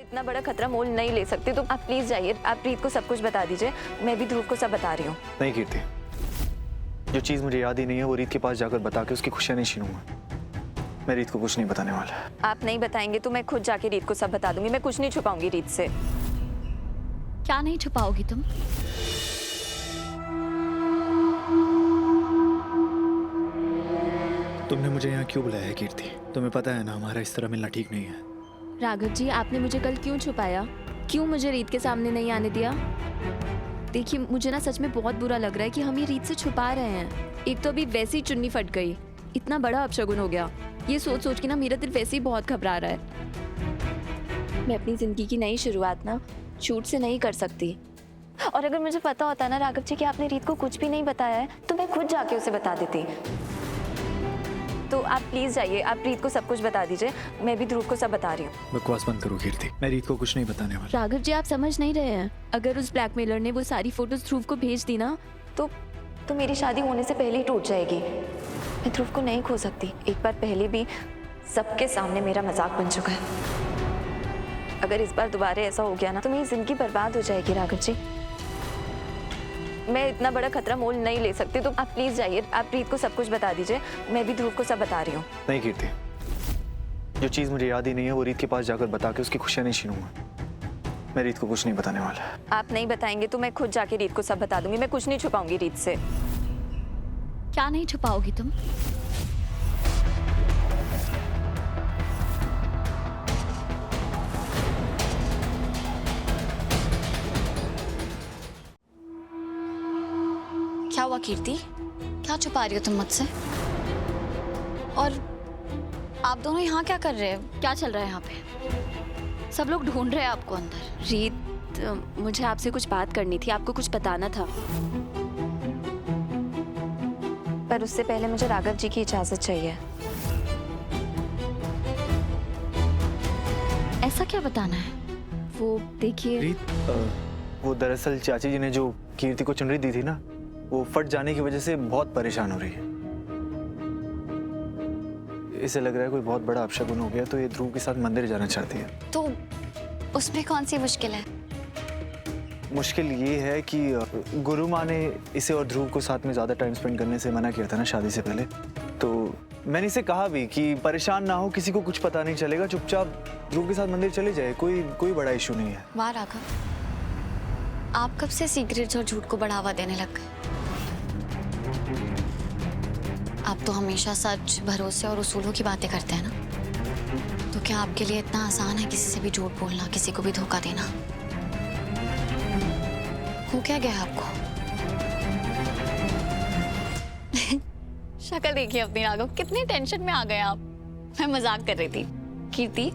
इतना बड़ा खतरा मोल नहीं ले सकती, तो आप प्लीज जाइए, आप रीत को सब कुछ बता दीजिए। मैं भी ध्रुव को सब बता रही हूँ। नहीं कीर्ति, जो चीज मुझे याद ही नहीं है वो रीत के पास जाकर बता के उसकी खुशियां नहीं छीनूंगा। मैं रीत को कुछ नहीं बताने वाला। आप नहीं बताएंगे तो मैं खुद जाके रीत को सब बता दूंगी। मैं कुछ नहीं छुपाऊंगी रीत से। क्या नहीं छुपाओगी तुम? तुमने मुझे यहाँ क्यों बुलाया है कीर्ति? तुम्हें पता है ना हमारा इस तरह मिलना ठीक नहीं है। राघव जी, आपने मुझे कल क्यों छुपाया? क्यों मुझे रीत के सामने नहीं आने दिया? देखिए, मुझे ना सच में बहुत बुरा लग रहा है कि हम ये रीत से छुपा रहे हैं। एक तो अभी वैसी चुन्नी फट गई, इतना बड़ा अपशगुन हो गया। ये सोच सोच के ना मेरा दिल वैसे ही बहुत घबरा रहा है। मैं अपनी जिंदगी की नई शुरुआत ना झूठ से नहीं कर सकती। और अगर मुझे पता होता ना राघव जी कि आपने रीत को कुछ भी नहीं बताया है, तो मैं खुद जाके उसे बता देती। तो आप प्लीज जाइए, आप रीत को सब कुछ बता दीजिए। मैं भी ध्रुव को सब बता रही हूँ। बकवास बंद करो कीर्ति, मैं रीत को कुछ नहीं बताने वाला। राघव जी, आप समझ नहीं रहे हैं। अगर उस ब्लैकमेलर ने वो सारी फोटोज ध्रुव को भेज दी ना, तो मेरी शादी होने से पहले ही टूट जाएगी। मैं ध्रुव को नहीं खो सकती। एक बार पहले भी सबके सामने मेरा मजाक बन चुका है। अगर इस बार दोबारा ऐसा हो गया ना, तो मेरी जिंदगी बर्बाद हो जाएगी राघव जी। मैं इतना बड़ा खतरा मोल नहीं ले सकती, तो आप प्लीज जाइए, आप रीत को सब कुछ बता दीजिए। मैं भी ध्रुव को सब बता रही हूँ। नहीं कीर्ति, जो चीज मुझे याद ही नहीं है वो रीत के पास जाकर बता के उसकी खुशियां नहीं छीनूंगा। मैं रीत को कुछ नहीं बताने वाला। आप नहीं बताएंगे तो मैं खुद जाके रीत को सब बता दूंगी। मैं कुछ नहीं छुपाऊंगी रीत से। क्या नहीं छुपाओगी तुम? क्या हुआ कीर्ति? क्या छुपा रही हो तुम मुझसे? और आप दोनों यहाँ क्या कर रहे हैं? क्या चल रहा है यहाँ पे? सब लोग ढूंढ रहे हैं आपको अंदर। रीत, मुझे आपसे कुछ बात करनी थी, आपको कुछ बताना था। पर उससे पहले मुझे राघव जी की इजाजत चाहिए। ऐसा क्या बताना है? वो देखिए रीत, वो दरअसल चाची जी ने जो कीर्ति को चुनरी दी थी ना, वो फट जाने की वजह से बहुत परेशान हो रही है। इसे लग रहा है कोई बहुत बड़ा अपशगुन हो गया, तो ये ध्रुव के साथ मंदिर जाना चाहती है। तो उसमें कौन सी मुश्किल है? मुश्किल ये है कि गुरु माँ ने इसे और ध्रुव को साथ में ज्यादा टाइम स्पेंड करने से मना किया था ना शादी से पहले। तो मैंने इसे कहा भी कि परेशान ना हो, किसी को कुछ पता नहीं चलेगा, चुपचाप ध्रुव के साथ मंदिर चले जाए, कोई बड़ा इशू नहीं है। वाह राघव, आप कब से सीक्रेट्स और झूठ को बढ़ावा देने लग गए? आप तो हमेशा सच, भरोसे और उसूलों की बातें करते हैं ना। तो क्या आपके लिए इतना आसान है किसी से भी झूठ बोलना, किसी को भी धोखा देना? हो क्या गया आपको? शक्ल देखिए अपनी राघव, कितनी टेंशन में आ गए आप। मैं मजाक कर रही थी। कीर्ति,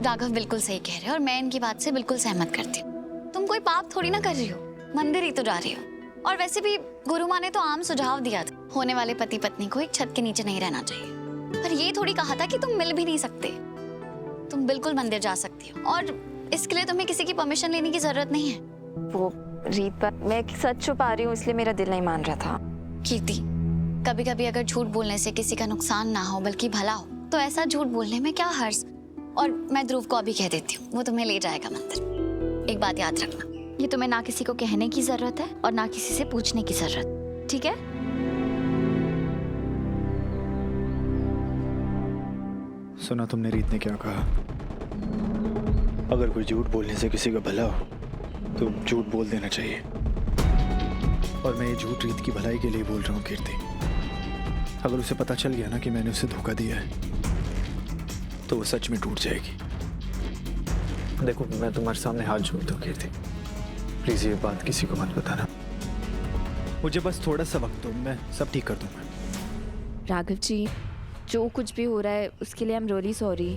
राघव बिल्कुल सही कह रहे हैं और मैं इनकी बात से बिल्कुल सहमत करती हूँ। तुम कोई पाप थोड़ी ना कर रही हो, मंदिर ही तो जा रही हो। और वैसे भी गुरु माँ ने तो आम सुझाव दिया था, होने वाले पति पत्नी को एक छत के नीचे नहीं रहना चाहिए। पर ये थोड़ी कहा था कि तुम मिल भी नहीं सकते। तुम बिल्कुल मंदिर जा सकती हो और इसके लिए तुम्हें किसी की परमिशन लेने की जरूरत नहीं है। वो रीत पर मैं सच छुपा रही हूँ, इसलिए मेरा दिल नहीं मान रहा था। कीर्ति, कभी कभी अगर झूठ बोलने से किसी का नुकसान ना हो बल्कि भला हो, तो ऐसा झूठ बोलने में क्या हर्ज। और मैं ध्रुव को अभी कह देती हूँ, वो तुम्हें ले जाएगा मंदिर। एक बात याद रखना, ये तुम्हें ना किसी को कहने की जरूरत है और ना किसी से पूछने की जरूरत, ठीक है? सुना तुमने रीत ने क्या कहा? अगर कोई झूठ बोलने से किसी का भला हो तो झूठ बोल देना चाहिए। और मैं ये झूठ रीत की भलाई के लिए बोल रहा हूँ कीर्ति। अगर उसे पता चल गया ना कि मैंने उसे धोखा दिया है, तो वो सच में टूट जाएगी। देखो, मैं तुम्हारे सामने हाथ जोड़ता हूँ कीर्ति, प्लीज ये बात किसी को मत बताना। मुझे बस थोड़ा सा वक्त दो, मैं सब ठीक कर दूंगा। राघव जी, जो कुछ भी हो रहा है उसके लिए आई एम रियली सॉरी।